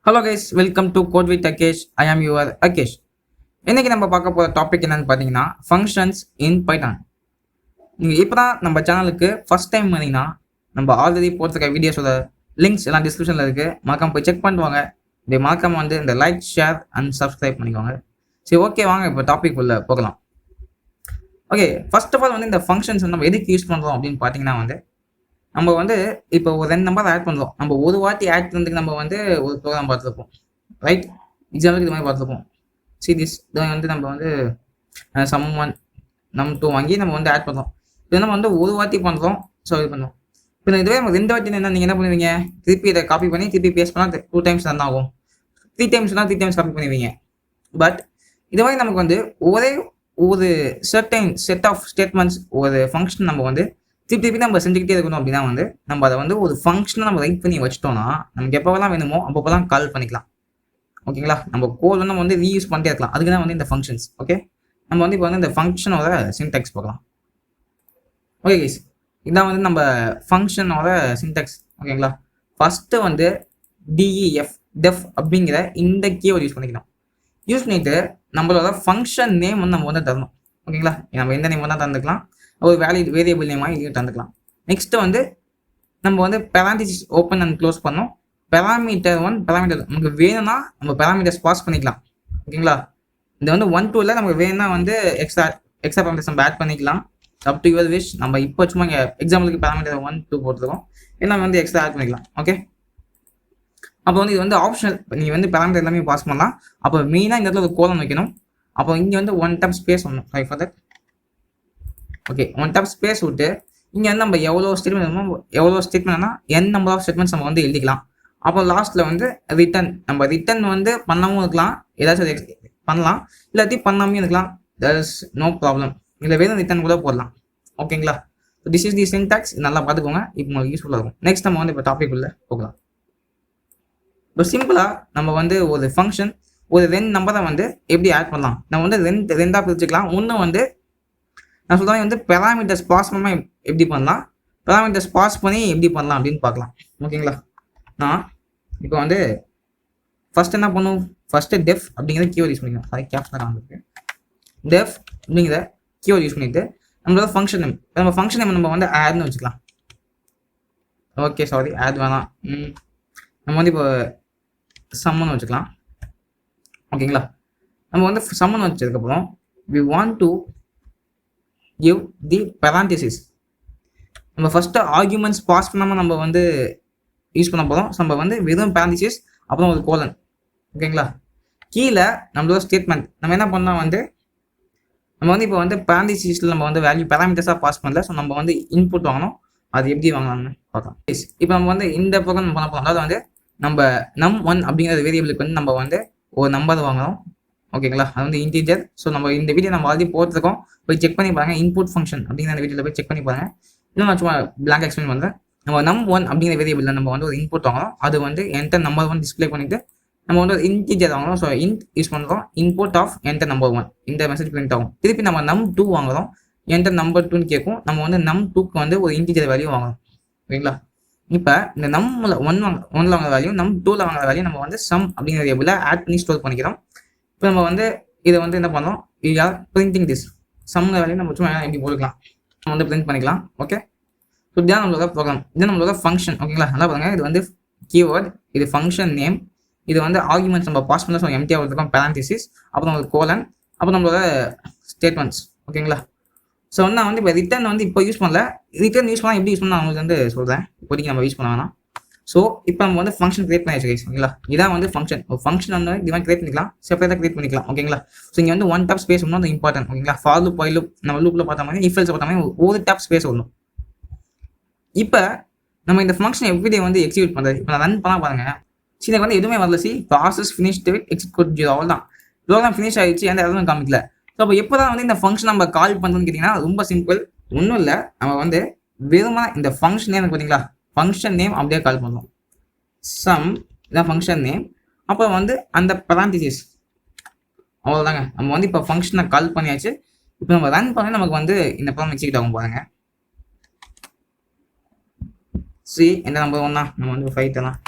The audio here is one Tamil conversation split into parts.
Hello guys, welcome to code with Akesh. I am your Akesh. இன்னைக்கு நம்ம பார்க்க போகிற டாபிக் என்னன்னு பார்த்தீங்கன்னா ஃபங்க்ஷன்ஸ் இன் பைத்தான். நீங்கள் இப்போ தான் நம்ம சேனலுக்கு ஃபர்ஸ்ட் டைம் வந்தீங்கன்னா நம்ம ஆல்ரெடி போட்டிருக்க வீடியோஸோட லிங்க்ஸ் எல்லாம் டிஸ்கிரிப்ஷனில் இருக்குது. மறக்காம போய் செக் பண்ணுவாங்க. இப்படி மறக்காம இந்த லைக், ஷேர் அண்ட் சப்ஸ்கிரைப் பண்ணிக்கோங்க. சரி, ஓகே, வாங்க இப்போ டாபிக் உள்ள போகலாம். ஓகே, ஃபர்ஸ்ட் ஆஃப் ஆல் இந்த ஃபங்க்ஷன்ஸ் நம்ம எதுக்கு யூஸ் பண்ணுறோம் அப்படின்னு பார்த்தீங்கன்னா நம்ம இப்போ ஒரு 2 நம்பர் ஆட் பண்ணுறோம். நம்ம ஒரு வாட்டி ஆட் பண்ணுறதுக்கு நம்ம ஒரு ப்ரோக்ராம் பார்த்துருப்போம், ரைட்? எக்ஸாம்பிளுக்கு இது மாதிரி பார்த்துருப்போம். சீரிஸ் இதை நம்ம சம் 1 நம் 2 வாங்கி நம்ம ஆட் பண்ணுறோம். இது நம்ம ஒரு வாட்டி பண்ணுறோம். ஸோ இது பண்ணுறோம். இப்போ இதுவே நம்ம 2 வாட்டி என்ன நீங்கள் என்ன பண்ணுவீங்க? திருப்பி இதை காப்பி பண்ணி திருப்பி பேஸ்ட் பண்ணால் 2 டைம்ஸ் ரன் ஆகும். 3 டைம்ஸ்னால் 3 டைம்ஸ் காப்பி பண்ணுவீங்க. பட் இது மாதிரி நமக்கு ஒரே ஒரு சர்டைன் செட் ஆஃப் ஸ்டேட்மெண்ட்ஸ் ஒரு ஃபங்க்ஷன் நம்ம திருப்பி நம்ம செஞ்சுக்கிட்டே இருக்கணும். அப்படின்னா நம்ம அதை ஒரு ஃபங்க்ஷனை நம்ம ரைட் பண்ணி வச்சிட்டோம்னா நமக்கு எப்போவெல்லாம் வேணுமோ அப்போலாம் கால் பண்ணிக்கலாம். ஓகேங்களா? நம்ம கோட் நம்ம ரீயூஸ் பண்ணிட்டே இருக்கலாம். அதுக்கு தான் இந்த ஃபங்க்ஷன்ஸ். ஓகே, நம்ம இப்போ இந்த ஃபங்க்ஷனோட சின்டாக்ஸ் பார்க்கலாம். ஓகே கைஸ், இதான் நம்ம ஃபங்க்ஷனோட சின்டாக்ஸ். ஓகேங்களா? ஃபஸ்ட்டு டெஃப் அப்படிங்கிற இந்த கீவேர்ட் யூஸ் பண்ணிக்கலாம். யூஸ் பண்ணிட்டு நம்மளோட ஃபங்க்ஷன் நேம் நம்ம தரணும். ஓகேங்களா? நம்ம எந்த நேம் தான் தந்துக்கலாம். ஒரு வேரியபிள் நேமாக இதையும் தந்துக்கலாம். நெக்ஸ்ட்டு நம்ம பேரான்டிசிஸ் ஓப்பன் அண்ட் க்ளோஸ் பண்ணோம். பேராமீட்டர் நமக்கு வேணும்னா நம்ம பேராமீட்டர்ஸ் பாஸ் பண்ணிக்கலாம். ஓகேங்களா? இந்த 1, 2 நமக்கு வேணும்னா எக்ஸ்ட்ரா பேராமீட்டர்ஸ் நம்ம ஆட் பண்ணிக்கலாம். Up to your wish. நம்ம இப்போ சும்மா இங்கே எக்ஸாம்பிளுக்கு பேராமீட்டர் 1, 2 போட்டுருக்கோம். எல்லாம் எக்ஸ்ட்ரா ஆட் பண்ணிக்கலாம். ஓகே, அப்போ இது ஆப்ஷனல். நீங்கள் பேராமீட்டர் எல்லாமே பாஸ் பண்ணலாம். அப்போ மெயினாக இந்த இடத்துல ஒரு கோலம் வைக்கணும். அப்போ இங்கே 1 tab ஸ்பேஸ் வரணும். Sorry for that. Okay, 1 tab space விட்டு இங்கே நம்ம எவ்வளோ ஸ்டேட்மெண்ட்னா n நம்பர் ஆஃப் ஸ்டேட்மெண்ட்ஸ் நம்ம எழுதிக்கலாம். அப்போ லாஸ்ட்டில் ரிட்டன் நம்ம ரிட்டன் பண்ணாமல் இருக்கலாம். ஏதாச்சும் பண்ணலாம், இல்லாட்டி பண்ணாமே இருக்கலாம். That is no problem. இல்லை வேணும் ரிட்டன் கூட போடலாம். ஓகேங்களா? This is the syntax. நல்லா பார்த்துக்கோங்க. இப்போ உங்களுக்கு யூஸ்ஃபுல்லாக இருக்கும். நெக்ஸ்ட் நம்ம இப்போ டாபிக் உள்ள போகலாம். இப்போ சிம்பிளாக நம்ம ஒரு ஃபங்க்ஷன் ஒரு 2 நம்பரை எப்படி ஆட் பண்ணலாம். நம்ம ரெண்டாக பிரிச்சுக்கலாம். ஒன்று நான் சொல்கிறேன் பேராமீட்டர்ஸ் பாஸ் பண்ணால் எப்படி பண்ணலாம், பேராமீட்டர்ஸ் பாஸ் பண்ணி எப்படி பண்ணலாம் அப்படின்னு பார்க்கலாம். ஓகேங்களா? நான் இப்போ ஃபர்ஸ்ட் என்ன பண்ணும், ஃபர்ஸ்ட்டு டெஃப் அப்படிங்கிற கீவேர்ட் யூஸ் பண்ணிக்கலாம். சாரி, கேப்ஸ் தான் வந்துருக்கு. டெஃப் அப்படிங்கிற கீவேர்ட் யூஸ் பண்ணிட்டு நம்மளோட ஃபங்க்ஷன் நேம், நம்ம ஃபங்க்ஷன் நேம் நம்ம ஆட்னு வச்சுக்கலாம். ஓகே, சாரி, ஆட் வேணாம். நம்ம இப்போ சம்மன் வச்சுக்கலாம். ஓகேங்களா? நம்ம சம்மன் வச்சதுக்கப்புறம் we want to give the parenthesis. நம்ம ஃபர்ஸ்ட் ஆர்குமெண்ட்ஸ் பாஸ் பண்ணாமல் நம்ம யூஸ் பண்ண போகிறோம். ஸோ நம்ம வெறும் parenthesis அப்புறம் ஒரு கோலன். ஓகேங்களா? கீழே நம்மளோட ஸ்டேட்மெண்ட் நம்ம என்ன பண்ணால் நம்ம இப்போ parenthesisல நம்ம வேல்யூ பேராமீட்டர்ஸாக பாஸ் பண்ணல. ஸோ நம்ம இன்புட் வாங்கணும். அது எப்படி வாங்கலாம்னு பார்க்கலாம். இப்போ நம்ம இந்த ப்ரோக்ராம் பண்ண போகிறோம். அதாவது நம்ம num1 அப்படிங்கிற வேரியபிளுக்கு நம்ம ஒரு நம்பர் வாங்குறோம். ஓகேங்களா? அது இன்டீஜர். ஸோ நம்ம இந்த வீடியோ நம்ம ஆல்ரெடி போட்டிருக்கோம். போய் செக் பண்ணி பாருங்க. இன்புட் ஃபங்க்ஷன் அப்படிங்கிற அந்த வீடியோவில் போய் செக் பண்ணி பாருங்க. இன்னும் நான் சும்மா பிளாங்க் எக்ஸ்பிளைன் பண்ணுறேன். நம்ம num1 அப்படிங்கிற வேரியபிளில் நம்ம ஒரு இன்புட் வாங்குறோம். அது என்டர் நம்பர் 1 டிஸ்பிளே பண்ணிட்டு நம்ம ஒரு இன்டீஜர் வாங்குறோம். ஸோ இன்ட் யூஸ் பண்ணுறோம். இன்புட் ஆஃப் என்டர் நம்பர் 1 இந்த மெசேஜ் பிரிண்ட் ஆகும். திருப்பி நம்ம num2 வாங்குறோம். என்டர் நம்பர் 2ன்னு கேட்கும். நம்ம num2க்கு ஒரு இன்டீஜர் வேல்யூ வாங்குறோம். ஓகேங்களா? இப்போ இந்த num1 வாங்குற வேல்யூ num2ல வாங்குற வேல்யூ நம்ம சம் அப்படிங்கிற வேரியபிளை ஆட் பண்ணி ஸ்டோர் பண்ணிக்கிறோம். இப்போ நம்ம இதை என்ன பண்ணோம், வி ஆர் பிரிண்டிங் திஸ் சம்ங்கிற வேலையை நம்ம சும்மா எப்படி போட்டுக்கலாம், நம்ம பிரிண்ட் பண்ணிக்கலாம். ஓகே, ஸோ இதுதான் நம்மளோட ப்ரோக்ராம். இது நம்மளோட ஃபங்க்ஷன். ஓகேங்களா? நல்லா பாருங்க. இது கீவேர்ட், இது ஃபங்க்ஷன் நேம், இது ஆர்குமெண்ட்ஸ் நம்ம பாஸ் பண்ண. ஸோ எம்டியாக கொடுத்துருக்கோம் பேரான்டிசிஸ், அப்புறம் ஒரு கோலன், அப்புறம் நம்மளோட ஸ்டேட்மெண்ட்ஸ். ஓகேங்களா? ஸோ நான் இப்போ ரிட்டன் இப்போ யூஸ் பண்ணல. ரிட்டன் யூஸ் பண்ணால் எப்படி யூஸ் பண்ணால் அவங்களுக்கு சொல்கிறேன். இப்போதைக்கு நம்ம யூஸ் பண்ண வேணாம். ஸோ இப்போ நம்ம ஃபங்க்ஷன் கிரியேட் பண்ணி வச்சுக்கோங்க. ஓகேங்களா? இதான் ஃபங்க்ஷன். ஒரு ஃபங்க்ஷன் இது கிரியேட் பண்ணிக்கலாம், செப்பரேட்டாக கிரியேட் பண்ணிக்கலாம். ஓகேங்களா? ஸோ இங்கே 1 tab ஸ்பேஸ் ஒன்று இம்பார்ட்டன்ட். ஓகேங்களா? ஃபார் லூப், வைல் லூப், நம்ம லூப்பில் பார்த்த மாதிரி இஃப் எல்ஸ் பார்த்த மாதிரி ஒரு tab ஸ்பேஸ் வரணும். இப்போ நம்ம இந்த ஃபங்க்ஷன் எப்படி எக்ஸிக்யூட் பண்ணுறது, இப்போ நான் ரன் பண்ணால் பாருங்க. சரி, எதுவுமே வரல. ப்ராசஸ் ஃபினிஷ்டு வித் எக்ஸிக்யூட் 0 அவ்வளோ தான். ப்ரோக்ராம் ஃபினிஷ் ஆகிடுச்சு, எந்த எதுவும் காமிக்கல. ஸோ அப்போ எப்போ தான் இந்த ஃபங்க்ஷன் நம்ம கால் பண்ணுறதுன்னு கேட்டிங்கன்னா ரொம்ப சிம்பிள். ஒன்றும் இல்லை, நம்ம வெறுமா இந்த ஃபங்க்ஷன் நேம் பார்த்தீங்களா, ஃபங்க்ஷன் நேம் அப்படியே கால் பண்ணுறோம். சம் இதான் ஃபங்க்ஷன் நேம். அப்போ அந்த பேரான்டிசிஸ் அவ்வளோதாங்க. நம்ம இப்போ ஃபங்க்ஷனை கால் பண்ணியாச்சு. இப்போ நம்ம ரன் பண்ணி நமக்கு இந்த ப்ரோக்ராம் எக்ஸிக்யூட் ஆகும் பாருங்க. சி எந்த நம்பர் 1 நம்ம 5 தரலாம்,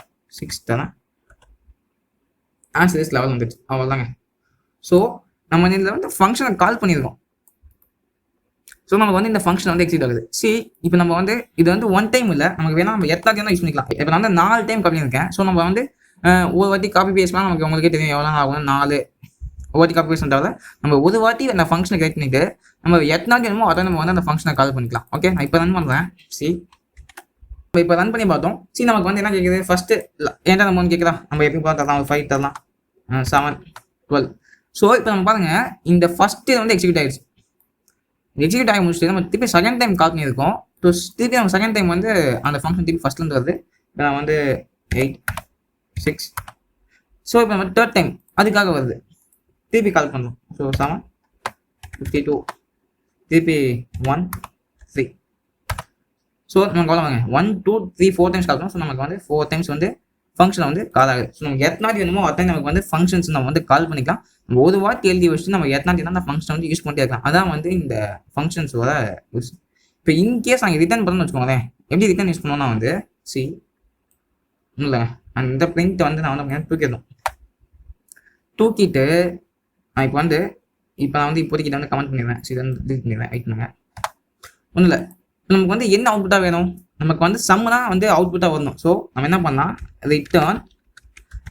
6 தரலாம். ஆன்சர் லிஸ்ட் லெவல் வந்துச்சு, அவ்வளோதாங்க. ஸோ நம்ம இதில் வந்து ஃபங்க்ஷனை கால் பண்ணியிருக்கோம். ஸோ நமக்கு வந்து இந்த ஃபங்க்ஷன் வந்து எக்ஸிட் ஆகுது. இப்போ நம்ம வந்து இது வந்து ஒன் டைம் இல்லை, நமக்கு வேணா நம்ம எத்தனை யூஸ் பண்ணிக்கலாம். இப்போ நான் வந்து 4 டைம் காப்பி பண்ணியிருக்கேன். ஸோ நம்ம வந்து ஒரு வாட்டி காப்பி பேஸ்ட் பண்ணால் நமக்கு உங்களுக்கே தெரியும் எவ்வளோ ஆகும். 4 ஒரு வாட்டி காப்பி பேஸ்ட் பண்ணுறத நம்ம ஒரு வாட்டி அந்த ஃபங்க்ஷனை கிரியேட் பண்ணிட்டு நம்ம எத்தனை வேணுமோ அதை நம்ம வந்து அந்த ஃபங்க்ஷனை கால் பண்ணிக்கலாம். ஓகே, நான் இப்போ ரன் பண்ணுறேன். இப்போ ரன் பண்ணி பார்த்தோம். நமக்கு வந்து என்ன கேட்குது, ஃபர்ஸ்ட் ஏன்டா நம்ம ஒன்று கேட்குறா, நம்ம எப்படி பார்த்தலாம், ஒரு 5 தரலாம், 7, 12. ஸோ இப்போ நம்ம பாருங்க, இந்த ஃபர்ஸ்ட் வந்து எக்ஸிக்யூட் ஆயிடுச்சு. எக்ஸிக்யூட் ஆகி முடிச்சுட்டு நம்ம திருப்பி செகண்ட் டைம் கால் பண்ணியிருக்கோம். ஸோ திருப்பி நம்ம செகண்ட் டைம் வந்து அந்த ஃபங்க்ஷன் திருப்பி ஃபர்ஸ்ட்லேருந்து வருது. இப்போ நான் வந்து 8, 6. ஸோ இப்போ நம்ம தேர்ட் டைம் அதுக்காக வருது, திருப்பி கால் பண்ணுறோம். ஸோ 7, 52, திருப்பி 1, 3. ஸோ நமக்கு எவ்வளோ வாங்க 1, 2, 3, 4 டைம்ஸ் கால் பண்ணோம். ஸோ நமக்கு வந்து 4 டைம்ஸ் வந்து ஃபங்க்ஷனை வந்து கால் ஆகுது. ஸோ நமக்கு எத்தனாவது வேணுமோ அத்தனை நமக்கு வந்து ஃபங்க்ஷன்ஸ் நம்ம வந்து கால் பண்ணிக்கலாம். நம்ம ஒரு வாட்டி எழுதி வச்சுட்டு நம்ம எத்தனாவது அந்த ஃபங்க்ஷன் வந்து யூஸ் பண்ணிட்டே இருக்கலாம். அதான் வந்து இந்த ஃபங்க்ஷன்ஸோட யூஸ். இப்போ இன்கேஸ் நாங்கள் ரிட்டர்ன் பண்ணணும்னு வச்சுக்கோங்களேன், எப்படி ரிட்டர்ன் யூஸ் பண்ணோம்னா வந்து இல்லை அந்த பிரிண்ட் வந்து நான் வந்து தூக்கிடணும். தூக்கிட்டு நான் இப்போ வந்து இப்போதைக்கு வந்து கமெண்ட் பண்ணிடுவேன். இதை வந்து டிலீட் பண்ணிடுவேன். வெயிட் பண்ணுங்க. ஒன்றும் இல்லை, நமக்கு வந்து என்ன அவுட்புட்டாக வேணும், நமக்கு வந்து சம்னா வந்து அவுட்புட்டாக வரணும். ஸோ நம்ம என்ன பண்ணலாம், ரிட்டர்ன்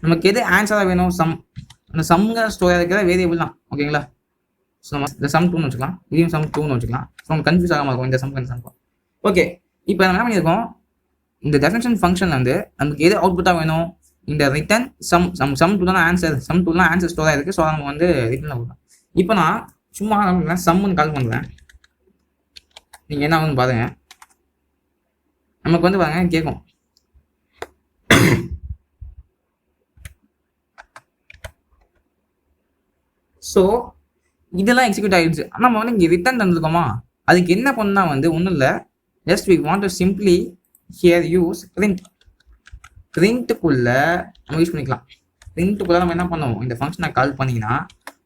நமக்கு எது ஆன்சராக வேணும், சம். அந்த சம்ங்க ஸ்டோர் இருக்கிற வேரியபிள் தான். ஓகேங்களா? ஸோ நம்ம இந்த சம் 2ன்னு வச்சுக்கலாம், இதையும் சம் 2ன்னு வச்சுக்கலாம். ஸோ நம்ம கன்ஃபியூஸ் ஆகாமல் இருக்கும் இந்த சம் இந்த சம். ஓகே, இப்போ நம்ம என்ன பண்ணியிருக்கோம், இந்த டெஃபினிஷன் ஃபங்க்ஷன் வந்து நமக்கு எது அவுட்புட்டாக வேணும், இந்த ரிட்டர்ன் சம் 2 தான் ஆன்சர். சம் 2 தான் ஆன்சர் ஸ்டோராக இருக்குது. ஸோ நம்ம வந்து ரிட்டர்ன் அவுட். இப்போ நான் சும்மா சம்முன்னு கால் பண்ணுறேன். நீங்கள் என்ன ஆகுதுன்னு பாருங்க, நமக்கு வந்து பாருங்க கேட்கும். ஸோ இதெல்லாம் எக்ஸிக்யூட் ஆகிடுச்சு. ஆனால் நம்ம வந்து இங்கே ரிட்டர்ன் தந்துருக்கோமா, அதுக்கு என்ன பண்ணா வந்து ஒன்றும் இல்லை, just we want to simply here use print. பிரிண்ட்டுக்குள்ள நம்ம யூஸ் பண்ணிக்கலாம். பிரிண்ட்டுக்குள்ள நம்ம என்ன பண்ணுவோம், இந்த ஃபங்க்ஷனை கால் பண்ணிங்கன்னா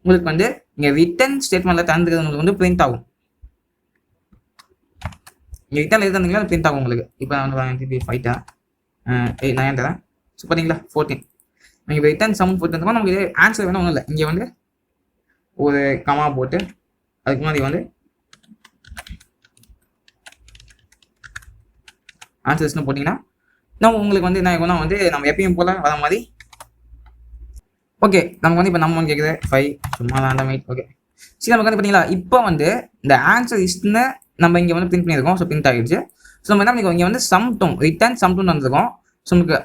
உங்களுக்கு வந்து இங்கே ரிட்டர்ன் ஸ்டேட்மெண்ட்டில் தந்துக்கிறது உங்களுக்கு வந்து பிரிண்ட் ஆகும். இங்கே ரிட்டர்ன் எழுதுறீங்களா பிரிண்ட் ஆகும் உங்களுக்கு. இப்போ நான் வந்து 5 9 தரேன். ஸோ பார்த்தீங்களா 14. நீங்கள் இப்போ ரிட்டர்ன் சம் 14 நமக்கு இது ஆன்சர் வேணும். ஒன்றும் இல்லை, இங்கே வந்து ஒரு கமா போட்டு அதுக்கு முன்னாடி வந்து ஆன்சர்ஸ்னு போட்டிங்கன்னா நம்ம உங்களுக்கு வந்து என்ன ஆகும்னா வந்து நம்ம எப்பயும் போல வர மாதிரி. ஓகே, நமக்கு வந்து இப்போ நம்ம கேட்குது 5 சும்மா வேண்டாம். ஓகே, சரி நமக்கு வந்து பார்த்தீங்களா இப்போ வந்து இந்த ஆன்சர் இஸ்ட்னு நம்ம இங்கே வந்து பிரிண்ட் பண்ணியிருக்கோம். ஸோ பிரிண்ட் ஆகிடுச்சு. ஸோ நம்ம என்ன பண்ணிக்கோம், இங்கே வந்து சம் 2 ரிட்டர்ன் சம் 2 வந்துருக்கோம். ஸோ நமக்கு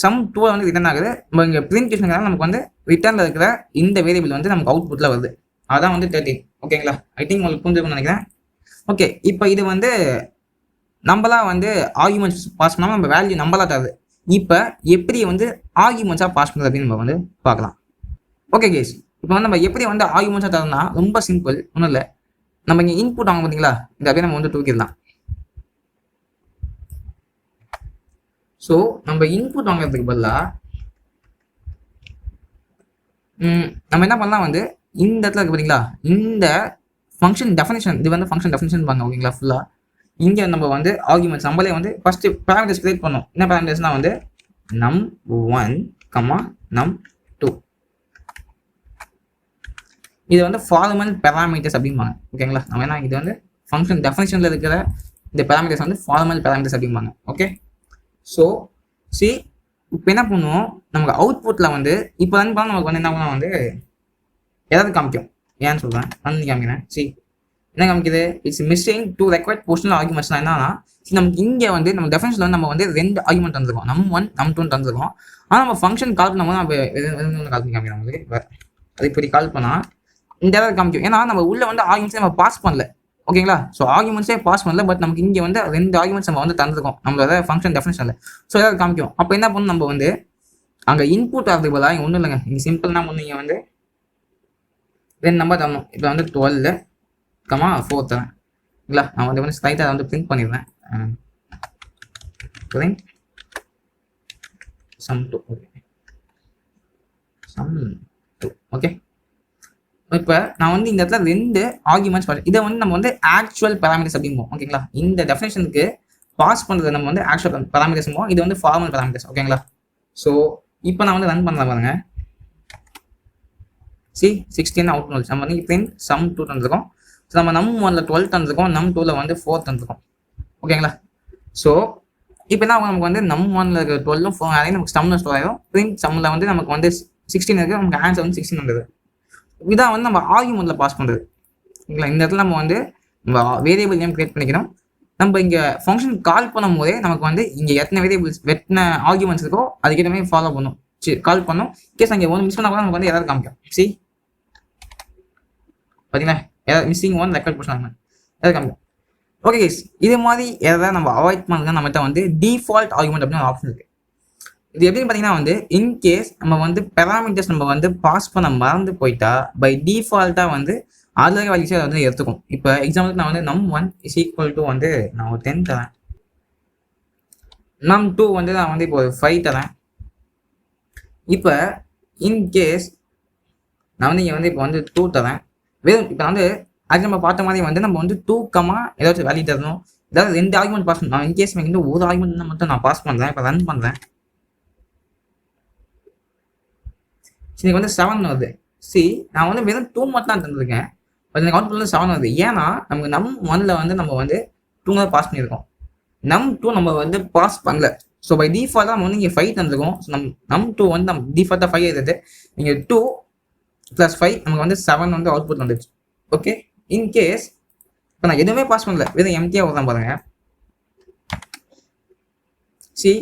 சம் 2 வந்து ரிட்டர்ன் ஆகுது. நம்ம இங்கே பிரிண்ட் யூஸ் பண்ணுறதுனால நமக்கு வந்து ரிட்டர்னில் இருக்கிற இந்த வேரியபிள் வந்து நமக்கு அவுட்புட்டில் வருது. அதான் வந்து 13. ஓகேங்களா? ஐ திங்க் உங்களுக்கு புரிஞ்சுக்கணும்னு நினைக்கிறேன். ஓகே, இப்போ இது வந்து நம்மளாம் வந்து ஆர்குமெண்ட்ஸ் பாஸ் பண்ணாமல் நம்ம வேல்யூ நம்மளா தருது. இப்போ எப்படி வந்து ஆர்குமெண்ட்ஸாக பாஸ் பண்ணுறது அப்படின்னு நம்ம வந்து பார்க்கலாம். ஓகே கேஸ், இப்போ வந்து நம்ம எப்படி வந்து ஆர்குமெண்ட்ஸாக தரோம்னா ரொம்ப சிம்பிள். ஒன்றும் இல்லை, நம்ம இங்கே இன்புட் வாங்க பார்த்தீங்களா, இந்த அப்படியே நம்ம வந்து தூக்கிடலாம். ஸோ நம்ம இன்புட் வாங்குறதுக்கு பதிலாக நம்ம என்ன பண்ணலாம் வந்து இந்த இடத்துல இருக்கு பார்த்தீங்களா, இந்த ஃபங்க்ஷன் டெஃபினிஷன், இது வந்து ஃபங்க்ஷன் டெஃபினிஷன் பாங்க. ஓகேங்களா? ஃபுல்லாக இங்கே நம்ம வந்து ஆர்குமெண்ட்ஸ் நம்மளே வந்து ஃபஸ்ட்டு பேராமீட்டர்ஸ் கிரியேட் பண்ணோம். என்ன பேராமீட்டர்ஸ்னால் வந்து num1, num2. இது வந்து ஃபார்மல் பேராமீட்டர்ஸ் அப்படிம்பாங்க. ஓகேங்களா? நம்ம என்ன இது வந்து ஃபங்க்ஷன் டெஃபினிஷனில் இருக்கிற இந்த பேராமீட்டர்ஸ் வந்து ஃபார்மல் பேராமீட்டர்ஸ் அப்படிம்பாங்க. ஓகே, ஸோ இப்போ என்ன பண்ணுவோம், நமக்கு அவுட்புட்டில் வந்து இப்போ ரன் பண்ணால் நமக்கு வந்து என்ன பண்ணால் வந்து ஏதாவது காமிக்கும். ஏன்னு சொல்கிறேன், ரன் காமிக்கிறேன். என்ன காமிக்குது, இட்ஸ் மிஸ்ஸிங் 2 ரெக்வயர்ட் பொசிஷனல் ஆர்குமெண்ட்ஸ்லாம் என்னன்னா, நமக்கு இங்கே வந்து நம்ம டெஃபினிஷனில் வந்து நம்ம வந்து 2 ஆர்குமெண்ட் தந்துருக்கோம், num1 num2 தந்துருக்கோம். ஆனால் நம்ம ஃபங்க்ஷன் கால் பண்ணும்போது நம்ம கால் பண்ணி காமிக்கிறோம் உங்களுக்கு. அது இப்படி கால் பண்ணால் இந்த ஏதாவது காமிக்கும். ஏன்னா நம்ம உள்ள வந்து ஆர்குமெண்ட்ஸே நம்ம பாஸ் பண்ணல. ஓகேங்களா? ஸோ ஆர்குமெண்ட்ஸே பாஸ் பண்ணல, பட் நமக்கு இங்கே வந்து 2 ஆர்குமெண்ட்ஸ் நம்ம வந்து தந்துருக்கோம் நம்மளோட ஃபங்க்ஷன் டெஃபினிஷனில். ஸோ ஏதாவது காமிக்கும். அப்போ என்ன பண்ணணும், நம்ம வந்து அங்கே இன்புட் ஆகிறதுக்கு பதிலாக இங்கே ஒன்றும் இல்லைங்க, இங்கே சிம்பிள்னா ஒன்று நீங்கள் வந்து 2 நம்பர் தரணும். இப்போ வந்து 12, 4 தரேன். இல்லை நான் வந்து ஸ்லைட்டாக வந்து பிரிண்ட் பண்ணிடுறேன். Print sum 2. Okay, sum 2. Okay, இப்போ நான் வந்து இந்த இடத்துல 2 ஆர்குமெண்ட்ஸ் பாரு. இதை வந்து நம்ம வந்து ஆக்சுவல் பேராமீட்டர்ஸ் அப்படிம்போம். ஓகேங்களா? இந்த டெஃபினேஷனுக்கு பாஸ் பண்ணுறது நம்ம வந்து ஆக்சுவல் பேராமீட்டர்ஸ். இது வந்து ஃபார்மல் பேராமீட்டர்ஸ். ஓகேங்களா? ஸோ இப்போ நான் வந்து ரன் பண்ணலாம் பாருங்க. சி 16 அவுட் வந்துச்சு. நம்ம வந்து பிரிண்ட் சம் 2 தந்துருக்கோம். ஸோ நம்ம நம் 1ல 12 தந்துருக்கோம், நம் 2ல வந்து 4 தந்துருக்கோம். ஓகேங்களா? ஸோ இப்போ என்ன நமக்கு வந்து நம் 1ல இருக்கிற 12 4 அதையும் நமக்கு சம்மில் ஸ்டோர் ஆகிடும். பிரிண்ட் சம்மில் வந்து நமக்கு வந்து 16 இருக்குது, நமக்கு ஆன்சர் வந்து 16 வந்தது. இதான் வந்து நம்ம ஆர்குமெண்ட்டில் பாஸ் பண்ணுறது. ஓகேங்களா? இந்த இடத்துல நம்ம வந்து நம்ம வேரியபிள் நேம் கிரியேட் பண்ணிக்கணும். நம்ம இங்கே ஃபங்க்ஷன் கால் பண்ணும் போதே நமக்கு வந்து இங்கே எத்தனை வேரியபிள்ஸ் எத்தனை ஆர்குமெண்ட்ஸ் இருக்கோ அதுக்கேற்ற மாதிரி ஃபாலோ பண்ணும். சரி, கால் பண்ணோம். கேஸ் அங்கே ஒன்று மிஸ் பண்ணால் கூட நமக்கு வந்து எதாவது காமிக்கும். சி பார்த்தீங்களா, ஏதாவது மிஸ்ஸிங் ஒன் ரெக்கார்ட் போஷன் எதாவது காமிக்கும். ஓகே கேஸ், இது மாதிரி எதாவது நம்ம அவாய்ட் பண்ணுறது நம்மகிட்ட வந்து டிஃபால்ட் ஆர்குமெண்ட் அப்படின்னு ஒரு ஆப்ஷன் இருக்குது. இது எப்படின்னு பார்த்தீங்கன்னா வந்து இன்கேஸ் நம்ம வந்து பெராமீட்டர்ஸ் நம்ம வந்து பாஸ் பண்ண மறந்து போயிட்டா பை டிஃபால்ட்டாக வந்து அதில் வேல்யூஸை அதை வந்து எடுத்துக்கும். இப்போ எக்ஸாம்பிளுக்கு நான் வந்து நம் 1 இஸ் ஈக்குவல் டு வந்து நான் ஒரு 10 தரேன், நம் 2 வந்து நான் வந்து இப்போ ஒரு 5 தரேன். இப்போ இன்கேஸ் நான் வந்து இங்கே வந்து இப்போ வந்து 2 தரேன். வெறும் இப்போ வந்து அது நம்ம பார்த்த மாதிரி வந்து நம்ம வந்து 2, ஏதாச்சும் வேல்யூ தரணும், ஏதாவது 2 ஆர்குமெண்ட் பாஸ் பண்ணணும். இன்கேஸ் எனக்கு வந்து ஒரு ஆர்குமெண்ட் மட்டும் நான் பாஸ் பண்ணுறேன். இப்போ ரன் பண்ணுறேன். சரி, வந்து 7 வருது. சி நான் வந்து வெறும் 2 மட்டும் தான் தந்துருக்கேன், பட் எனக்கு அவுட் பண்ணி 7 வருது. ஏன்னா நமக்கு நம் 1ல வந்து நம்ம வந்து 2 பாஸ் பண்ணியிருக்கோம், நம் 2 நம்ம வந்து பாஸ் பண்ணல. ஸோ பை டிஃபால்ட்டாக நம்ம வந்து இங்கே 5 தந்துருக்கோம். ஸோ நம் 2 வந்து நம்ம டிஃபால்ட்டாக 5 எடுத்து இங்கே 2 + 5 நமக்கு வந்து 7 வந்து அவுட்புட் வந்துச்சு. ஓகே, இன்கேஸ் இப்போ நான் எதுவுமே பாஸ் பண்ணல, வெறும் எம்டியாக வருதான் பாருங்க. சி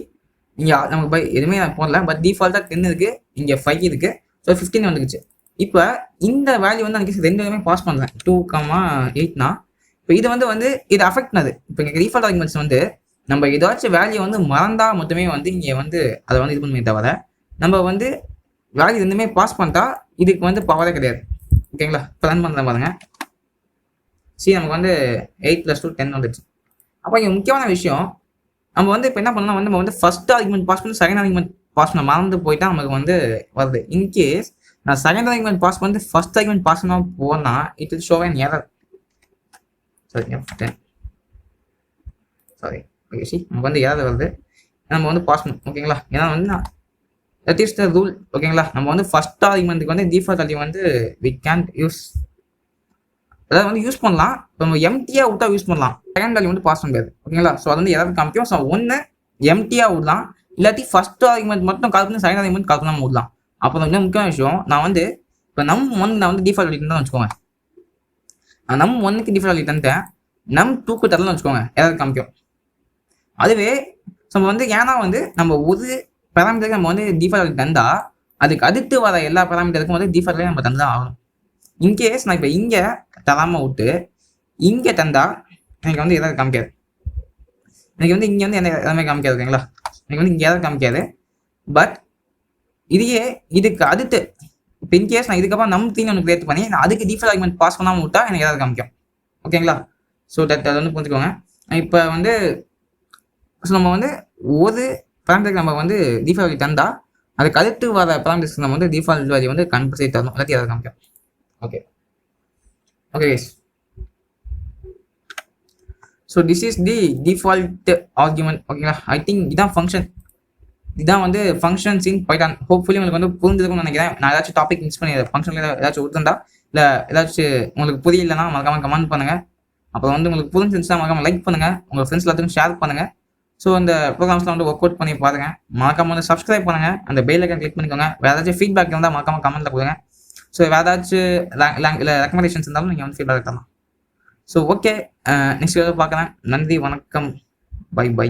இங்கே நமக்கு பை எதுவுமே நான் போடல, பட் டிஃபால்ட்டாக 10 இருக்குது, இங்கே 5 இருக்குது. ஸோ 15 வந்துக்குச்சு. இப்போ இந்த வேல்யூ வந்து எனக்கு 2 இதுவுமே பாஸ் பண்ணுறேன், 2, 8னா. இப்போ இது வந்து இது அஃபெக்ட் பண்ணது. இப்போ இங்கே டிஃபால்ட் ஆர்குமெண்ட்ஸ் வந்து நம்ம ஏதாச்சும் வேல்யூ வந்து மறந்தால் மட்டுமே வந்து இங்கே வந்து அதை வந்து இது பண்ணுமே தவிர நம்ம வந்து வேல்யூ ரெண்டுமே பாஸ் பண்ணிட்டா இதுக்கு வந்து பவரே கிடையாது. ஓகேங்களா? இப்போ ரன் பண்ணுறேன் பாருங்க. சி நமக்கு வந்து 8 + 2 10 வந்துடுச்சு. அப்போ இங்கே முக்கியமான விஷயம் நம்ம வந்து இப்போ என்ன பண்ணலாம் வந்து நம்ம வந்து ஃபர்ஸ்ட் ஆர்குமெண்ட் பாஸ் பண்ணி செகண்ட் ஆர்குமெண்ட் பாஸ் பண்ண மறந்து போயிட்டா நமக்கு வந்து வருது. இன்கேஸ் நான் செகண்ட் ஆர்குமெண்ட் பாஸ் பண்ணி ஃபர்ஸ்ட் ஆர்குமெண்ட் பாஸ் பண்ண போனால் it will show an error. Sorry okay, C நமக்கு வந்து ஏதாவது வருது, நம்ம வந்து பாஸ் பண்ணணும். ஓகேங்களா? ஏன்னா வந்து தட் இஸ் த ரூல். ஓகேங்களா? நம்ம வந்து ஃபர்ஸ்ட் ஆர்குமெண்ட்டுக்கு வந்து டிஃபால்ட் வேல்யூ வந்து வி கேன்ட் யூஸ், அதாவது வந்து யூஸ் பண்ணலாம். இப்போ நம்ம எம்டியாக விட்டா யூஸ் பண்ணலாம், செகண்ட் வேல்யூ வந்து பாஸ் பண்ண முடியாது. ஓகேங்களா? ஸோ அது வந்து ஏதாவது காமிக்கும். ஸோ ஒன்று எம்டியாக விடலாம், இல்லாட்டி ஃபர்ஸ்ட் ஆர்குமெண்ட் மட்டும் கால் பண்ணி செகண்ட் ஆர்குமெண்ட் கால் பண்ணாமல் விடலாம். அப்புறம் இன்னும் முக்கியமான விஷயம், நான் வந்து இப்போ நம் 1 நான் வந்து டிஃபால்ட் வேல்யூ தான் வச்சுக்கோங்க, நம் 1க்கு டிஃபால்ட் வேல்யூ தந்துட்டேன், நம் 2க்கு தரலன்னு வச்சுக்கோங்க, ஏதாவது காமிக்கும். அதுவே நம்ம வந்து ஏன்னா வந்து நம்ம ஒரு பேராமீட்டருக்கு நம்ம வந்து டிஃபால்ட் வேல்யூ தந்தா அதுக்கு அடுத்து வர எல்லா பேராமீட்டருக்கும் வந்து டிஃபால்ட் வேல்யூ நம்ம தந்து தான் ஆகணும். இன்கேஸ் நான் இப்போ இங்கே தராமல் விட்டு இங்கே தந்தா எனக்கு வந்து எதாவது காமிக்காது, எனக்கு வந்து இங்கே வந்து என்ன எதுவுமே காமிக்காது. ஓகேங்களா? எனக்கு வந்து இங்கே எதாவது காமிக்காது. பட் இதையே இதுக்கு அடுத்து இப்போ இன்கேஸ் நான் இதுக்கப்புறம் நம் 3 ஒன்று கிரியேட் பண்ணி நான் அதுக்கு டிஃபால்ட் ஆர்குமெண்ட் பாஸ் பண்ணாமல் விட்டா எனக்கு ஏதாவது காமிக்கும். ஓகேங்களா? ஸோ அதை வந்து புரிஞ்சுக்கோங்க. இப்போ வந்து ஸோ நம்ம வந்து ஒரு பேராமீட்டருக்கு நம்ம வந்து டிஃபால்ட் வேல்யூ தந்தா அதுக்கு அடுத்து வர பேராமீட்டர்ஸ்க்கு நம்ம வந்து டிஃபால்ட் வேல்யூ வந்து கம்பல்சரி தரணும், எல்லாத்தையும் ஏதாவது காமிக்கும். Okay okay so this is the default argument. ஓகேங்களா? ஐ திங்க் இதான் ஃபங்க்ஷன், இதான் வந்து ஃபங்க்ஷன்ஸ் இன் பைத்தான். ஹோப்ஃபுல்லி உங்களுக்கு வந்து புரிஞ்சிருக்கும்னு நினைக்கிறேன். நான் ஏதாச்சும் டாபிக் மிஸ் பண்ணி ஃபங்க்ஷனில் ஏதாச்சும் விட்டுருந்தா இல்லை ஏதாச்சும் உங்களுக்கு புரியலன்னா மறக்காம கமெண்ட் பண்ணுங்கள். அப்புறம் வந்து உங்களுக்கு புரிஞ்சிருந்துச்சுன்னா மறக்காம லைக் பண்ணுங்கள், உங்கள் ஃப்ரெண்ட்ஸ் எல்லாத்துக்கும் ஷேர் பண்ணுங்கள். ஸோ அந்த ப்ரோக்ராம்ஸ்லாம் வந்து ஒர்க் அவுட் பண்ணி பாருங்கள். மறக்காம வந்து சப்ஸ்கிரைப் பண்ணுங்கள், அந்த பெல் ஐக்கன் கிளிக் பண்ணிக்கோங்க. வேறு ஏதாச்சும் ஃபீட்பேக் இருந்தால் மறக்காம கமெண்ட்டில் கொடுங்க. ஸோ வேறு ஏதாச்சும் இல்லை ரெக்கமெண்டேஷன்ஸ் இருந்தாலும் நீங்கள் வந்து ஃபீட்பேக் தரலாம். ஸோ ஓகே, நெக்ஸ்ட் வீடியோ பார்க்குறேன். நன்றி, வணக்கம், பை பை.